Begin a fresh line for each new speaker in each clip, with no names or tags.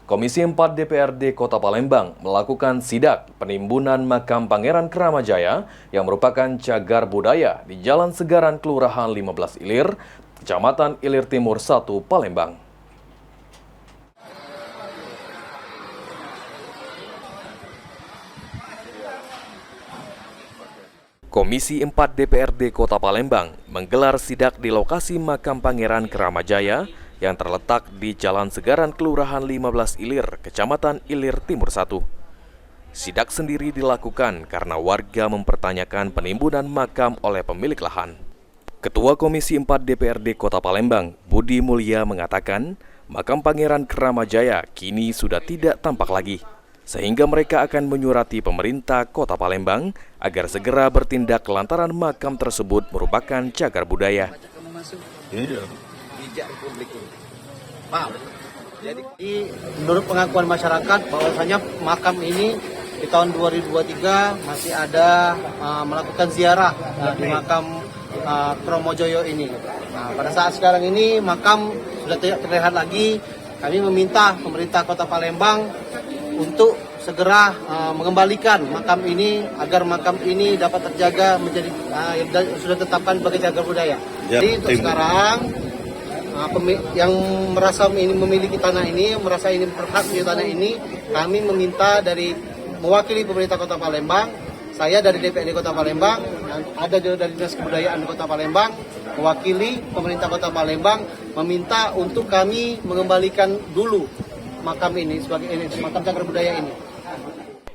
Komisi 4 DPRD Kota Palembang melakukan sidak penimbunan makam Pangeran Keramajaya yang merupakan cagar budaya di Jalan Segaran Kelurahan 15 Ilir, Kecamatan Ilir Timur 1, Palembang. Komisi 4 DPRD Kota Palembang menggelar sidak di lokasi makam Pangeran Keramajaya yang terletak di Jalan Segaran Kelurahan 15 Ilir, Kecamatan Ilir Timur 1. Sidak sendiri dilakukan karena warga mempertanyakan penimbunan makam oleh pemilik lahan. Ketua Komisi 4 DPRD Kota Palembang, Budi Mulya mengatakan, makam Pangeran Keramajaya kini sudah tidak tampak lagi, sehingga mereka akan menyurati pemerintah Kota Palembang agar segera bertindak lantaran makam tersebut merupakan cagar budaya.
Jadi menurut pengakuan masyarakat bahwasanya makam ini di tahun 2023 masih ada melakukan ziarah di makam Keramajaya ini. Nah, pada saat sekarang ini makam sudah tidak terlihat lagi. Kami meminta pemerintah Kota Palembang untuk segera mengembalikan makam ini agar makam ini dapat terjaga menjadi sudah ditetapkan sebagai cagar budaya. Jadi untuk sekarang yang merasa ini memiliki tanah ini, merasa ini berhak di tanah ini, kami meminta dari mewakili pemerintah Kota Palembang, saya dari DPRD Kota Palembang, ada dari Dinas Kebudayaan Kota Palembang, mewakili pemerintah Kota Palembang, meminta untuk kami mengembalikan dulu makam ini sebagai makam cagar budaya ini.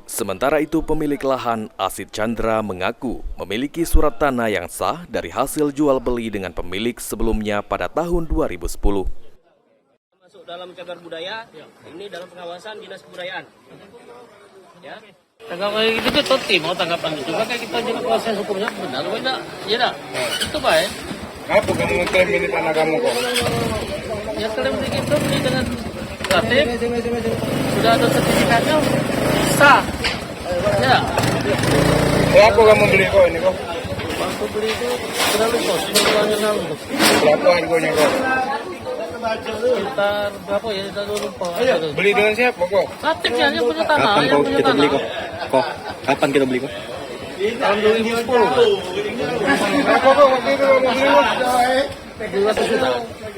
Sementara itu, pemilik lahan Asid Chandra mengaku memiliki surat tanah yang sah dari hasil jual beli dengan pemilik sebelumnya pada tahun 2010.
Masuk dalam cagar budaya, ini dalam pengawasan Dinas Kebudayaan. Ya. Tanggapan itu betul mau tanggapan itu. Maka kita juga proses hukumnya benar, benar. Ya dah. Itu baik.
Apa kamu ngeklaim ini tanah kamu kok?
Ya klaim begitu ini dengan kreatif. Sudah ada sertifikatnya. Sah. Ya.
Berapa kamu beli kok ini kok?
Waktu beli itu terlalu kos.
Berapa harganya kok?
Sekitar berapa ya? Kita dulu lupa.
Beli dengan siapa kok?
Kreatifnya hanya punya tanah.
Kapan
yang
kok
punya
kita
tanah.
beli kok? Kok? Kapan kita beli kok?
Tahun 2010.
Berapa kok waktu itu kamu beli kok?
700 juta.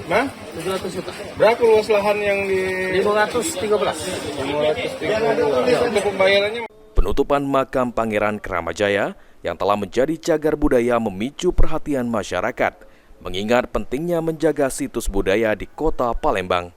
Hah?
700 juta.
Berapa luas lahan yang di
513.
530? Untuk pembayarannya?
Penutupan makam Pangeran Keramajaya yang telah menjadi cagar budaya memicu perhatian masyarakat, mengingat pentingnya menjaga situs budaya di Kota Palembang.